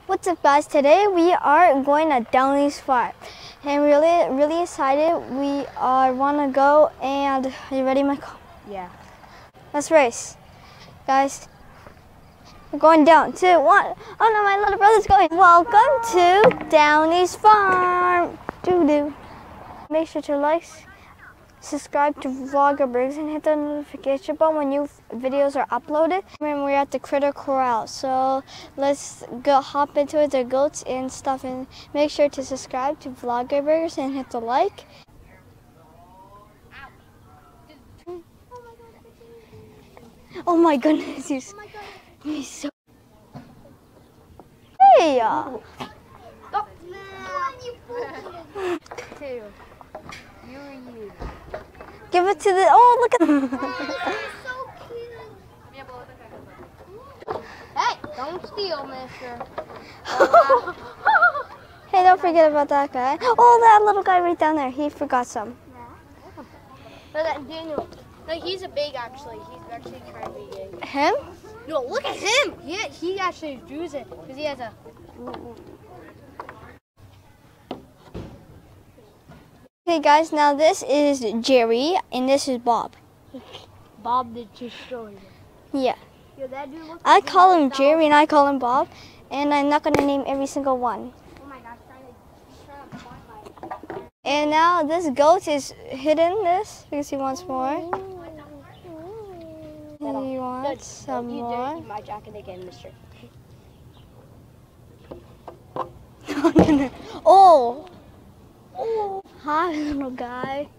What's up, guys? Today we are going to Downey's Farm, and really excited. We want to go, and are you ready, Michael? Yeah. Let's race, guys. We're going down. 2, 1. Oh no, my little brother's going. Welcome to Downey's Farm. Doo-doo. Make sure to like, subscribe to Vloggerbergs, and hit the notification button when new videos are uploaded. And we're at the Critter Corral, so let's go hop into it, the goats and stuff, and make sure to subscribe to Vloggerbergs and hit the like. Oh my goodness, he's so... Hey! Two. You and you. Give it to the... Oh, look at... So cute. Hey, don't steal, mister. Hey, don't forget about that guy. Oh, that little guy right down there. He forgot some. Look at Daniel. Like, he's a big, actually. He's actually trying to be big. Him? No, look at him. He actually drews it because he has a... Okay, guys, now this is Jerry, and this is Bob. Bob did just show you. Yeah. Yo, that dude looks I call him Jerry, and I call him Bob, and I'm not going to name every single one. Oh my gosh, trying to find. And now this goat is hidden this because he wants more. He wants some more. You my jacket again, mister. Oh! Oh! Hi, little guy.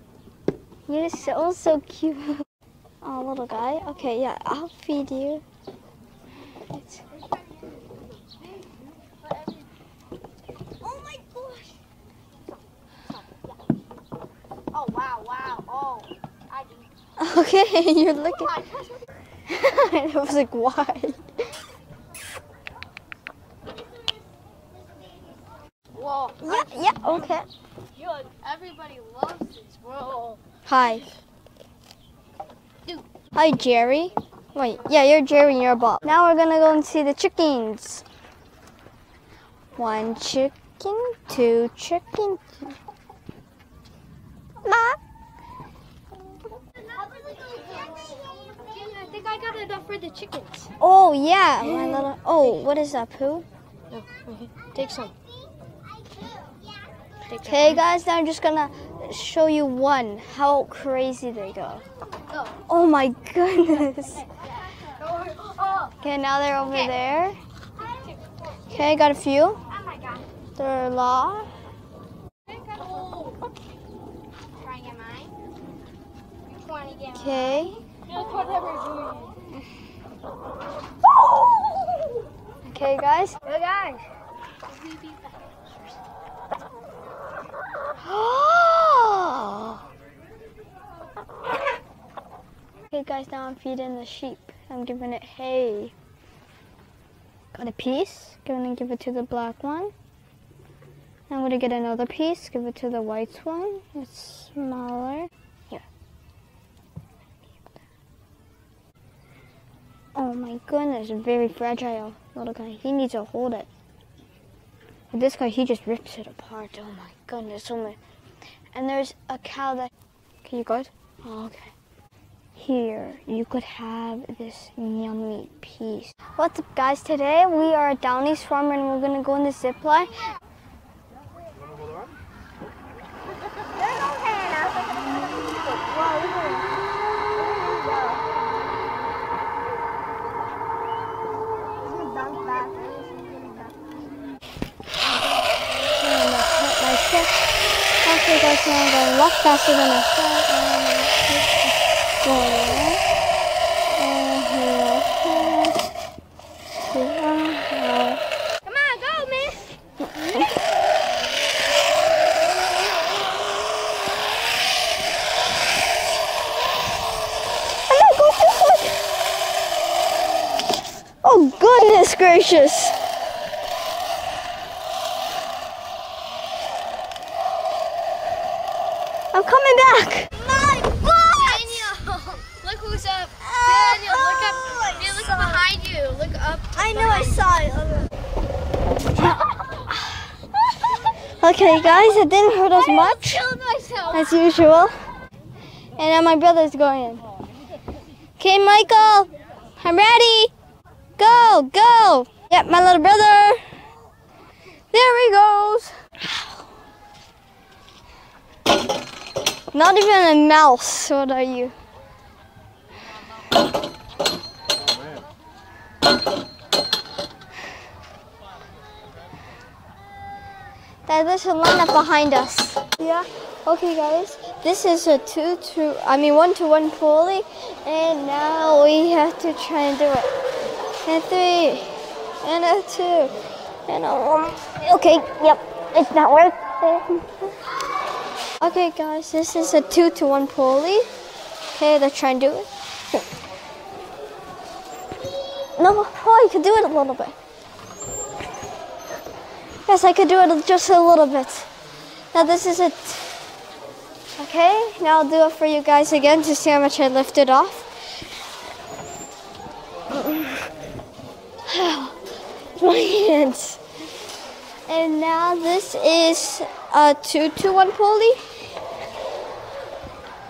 You're so cute. Oh, little guy. Okay, yeah, I'll feed you. Oh my gosh! Oh wow! Oh, I do. Okay, you're looking. I was like, why? Whoa! Yeah, okay. Yo, everybody loves this, bro. Hi. Dude. Hi, Jerry. Wait, yeah, you're Jerry and you're Bob. Now we're gonna go and see the chickens. 1 chicken, 2 chicken. Ma. I think I got enough for the chickens. Oh yeah, my little. Oh, what is that, poo? No, take some. Okay, guys, now I'm just gonna show you one. How crazy they go. Oh my goodness. Okay, now they're over there. Okay, got a few. Oh my god. They're a lot. Try and get mine. Which one you get? Okay. Okay, guys. Hey guys. Okay, guys, now I'm feeding the sheep. I'm giving it hay. Got a piece. Gonna give it to the black one. I'm gonna get another piece. Give it to the white one. It's smaller. Here. Oh my goodness, very fragile little guy. He needs to hold it. But this guy, he just rips it apart. Oh my goodness. Oh my. And there's a cow that. Okay, you good? Oh, okay. Here, you could have this yummy piece. What's up, guys? Today we are at Downey's Farm, and we're gonna go in the zip line. Okay, guys, now I'm going a lot faster than I thought. Come on, go, miss. Oh, goodness gracious. I'm coming back. My butt! Daniel, look who's up. Daniel, look up. Look behind you. Look up. I know, I saw it. Okay, guys, it didn't hurt as much Killed myself. as usual. And now my brother's going in. Okay, Michael, I'm ready. Go, go. Yep, my little brother. There he goes. Not even a mouse. What are you? There's a line up behind us. Yeah. Okay, guys. This is a 1-to-1 pulley, and now we have to try and do it. And 3, and a 2, and a 1. Okay. Yep. It's not working. Okay, guys. This is a 2-to-1 pulley. Okay, let's try and do it. No. Oh, you can do it a little bit. Yes, I could do it just a little bit. Now this is it. Okay, now I'll do it for you guys again to see how much I lifted off. My hands. And now this is a 2-to-1 pulley.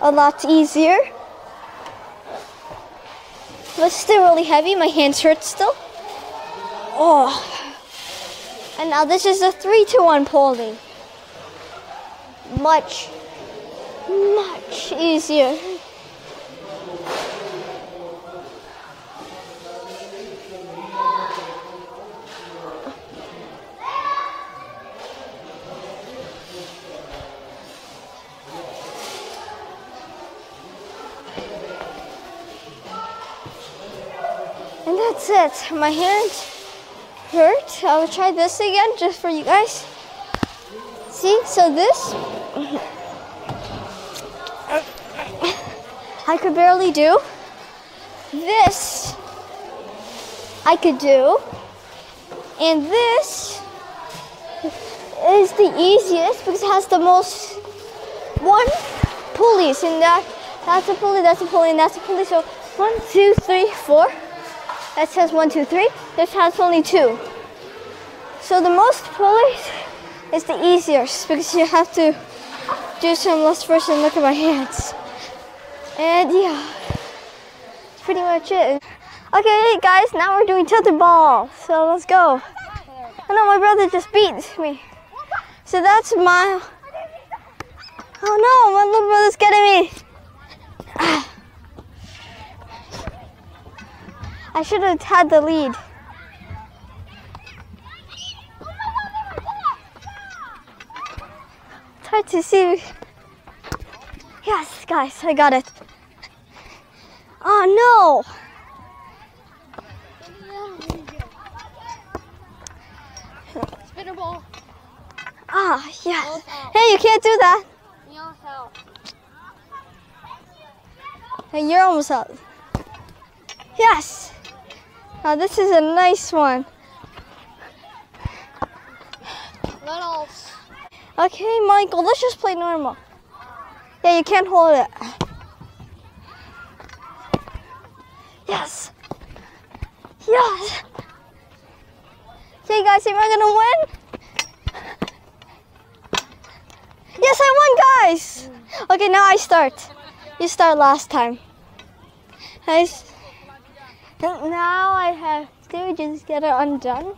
A lot easier. But it's still really heavy. My hands hurt still. Oh. And now this is a 3-to-1 pulley. Much easier. And that's it. My hands hurt. I will try this again just for you guys. See, so this I could barely do. This I could do. And this is the easiest because it has the most pulleys. And that's a pulley, that's a pulley, and that's a pulley. So 1, 2, 3, 4. That says 1, 2, 3. This has only 2. So the most pulleys is the easiest because you have to do some less first and look at my hands. And yeah, that's pretty much it. Okay, guys, now we're doing tilted ball. So let's go. I know my brother just beat me. So that's my. Oh no, my little brother's getting me. I should have had the lead. It's hard to see. Yes, guys, I got it. Oh no! Spinner ball. Ah, yes. Hey, you can't do that. You almost out. Hey, you're almost out. Yes. Now this is a nice one. Littles. Okay, Michael, let's just play normal. Yeah, you can't hold it. Yes. Yes. Okay, guys, am I gonna win? Yes, I won, guys. Okay, now I start. You start last time. Guys, now I have to just get it undone.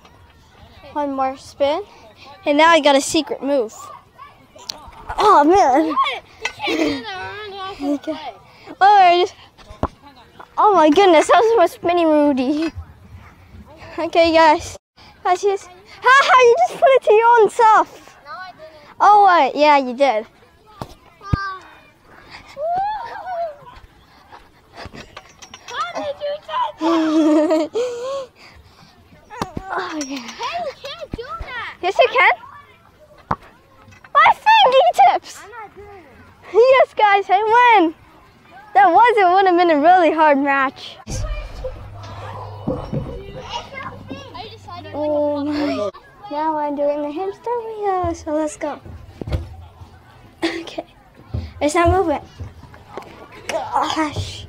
One more spin. And now I got a secret move. Oh, man. Okay. Oh my goodness, that was my spinning Rudy. Okay, guys. Guys, you just put it to your own self. No, I didn't. Oh, what? Yeah, you did. How did you touch Oh, yeah. Hey, you can't do that. Yes, you can. My fingertips. I'm not doing it. Yes, guys, I win. It would have been a really hard match. I decided Now I'm doing the hamster wheel, so let's go. Okay, it's not moving. Gosh.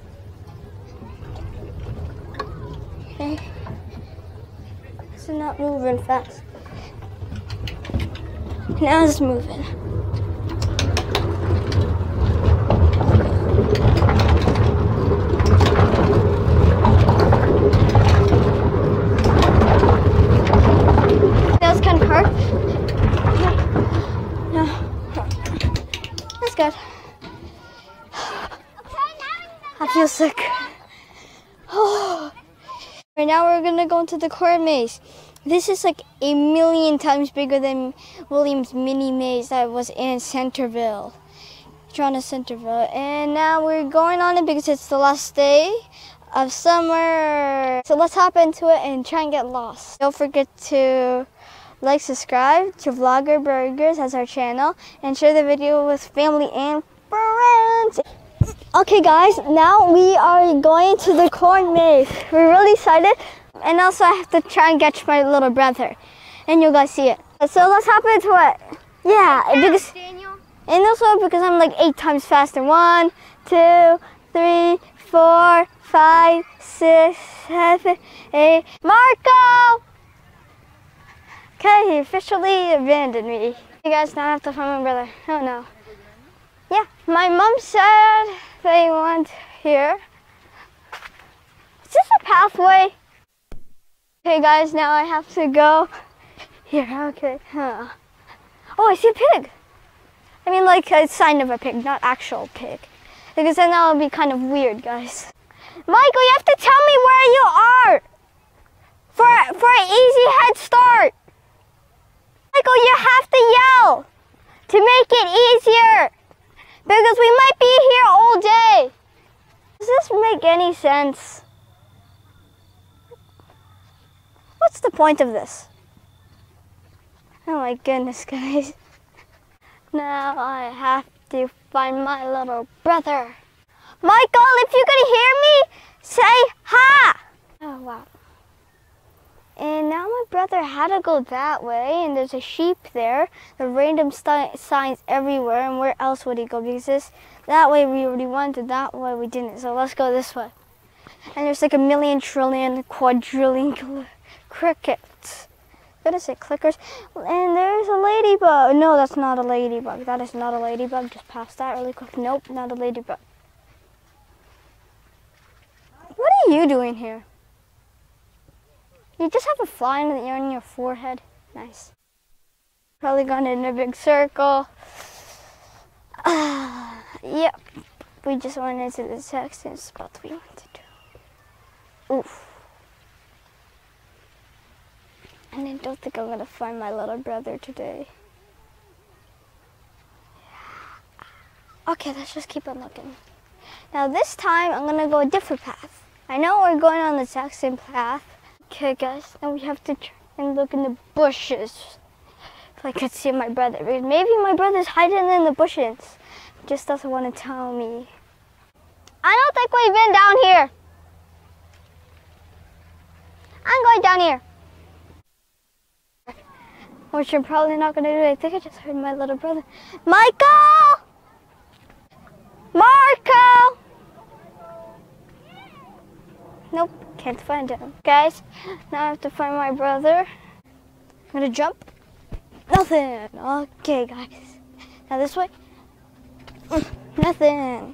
Okay, it's not moving fast. Now it's moving. That was kind of hard. No. That's good. I feel sick. Right now we're gonna go into the corn maze. This is like 1,000,000 times bigger than William's mini maze that was in Centerville. Toronto Centerville. And now we're going on it because it's the last day of summer. So let's hop into it and try and get lost. Don't forget to like, subscribe to Vlogger Burgers as our channel, and share the video with family and friends. Okay guys, now we are going to the corn maze. We're really excited, and also I have to try and catch my little brother, and you guys see it. So let's hop into it. Yeah, because Daniel. and also because I'm like 8 times faster. 1, 2, 3, 4, 5, 6, 7, 8. Marco! Okay, he officially abandoned me. You guys now have to find my brother. Oh no. Yeah, my mom said they want here. Is this a pathway? Okay guys, now I have to go here. Okay. Huh. Oh, I see a pig. I mean like a sign of a pig, not actual pig. Because then that would be kind of weird, guys. Michael, you have to tell me where you are for an easy head start. Michael, you have to yell to make it easier because we might be here all day. Does this make any sense? What's the point of this? Oh my goodness, guys. Now I have to find my little brother. Michael, if you can hear me, say hi. Oh, wow. And now my brother had to go that way, and there's a sheep there. There are random signs everywhere, and where else would he go? Because that way we already wanted, that way we didn't. So let's go this way. And there's like 1,000,000 trillion quadrillion crickets. I'm gonna say clickers. And there's a ladybug. No, that's not a ladybug. That is not a ladybug. Just pass that really quick. Nope, not a ladybug. What are you doing here? You just have a fly on your forehead. Nice. Probably gone in a big circle. Yep. We just went into the Texan spot we wanted to. Oof. And I don't think I'm going to find my little brother today. Okay, let's just keep on looking. Now this time I'm going to go a different path. I know we're going on the Texan path. Okay guys, now we have to try and look in the bushes. If I could see my brother. Maybe my brother's hiding in the bushes. He just doesn't want to tell me. I don't think we've been down here. I'm going down here. Which you're probably not going to do. I think I just heard my little brother. Michael! Marco! Nope, can't find him. Guys, now I have to find my brother. I'm gonna jump. Nothing. Okay, guys. Now this way. Nothing.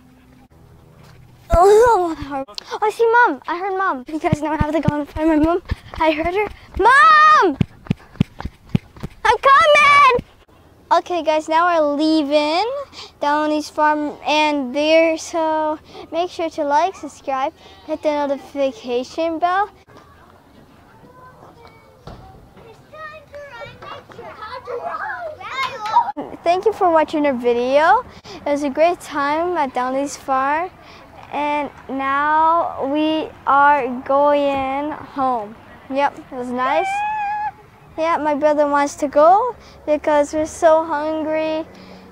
Oh, I see Mom. I heard Mom. You guys know I have to go and find my mom. I heard her. Mom! I'm coming! Okay, guys, now we're leaving Downey's Farm and there, so make sure to like, subscribe, hit the notification bell. Thank you for watching our video. It was a great time at Downey's Farm, and now we are going home. Yep, it was nice. Yeah, my brother wants to go because we're so hungry,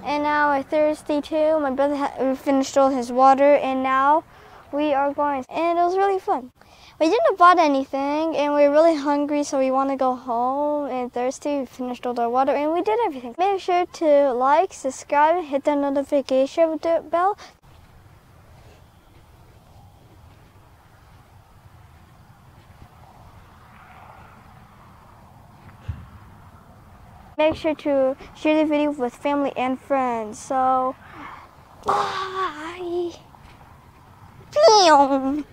and now we're thirsty too. My brother finished all his water, and now we are going. And it was really fun. We didn't bought anything, and we were really hungry, so we want to go home and thirsty. We finished all our water, and we did everything. Make sure to like, subscribe, hit the notification bell. Make sure to share the video with family and friends. So, bye. Pew.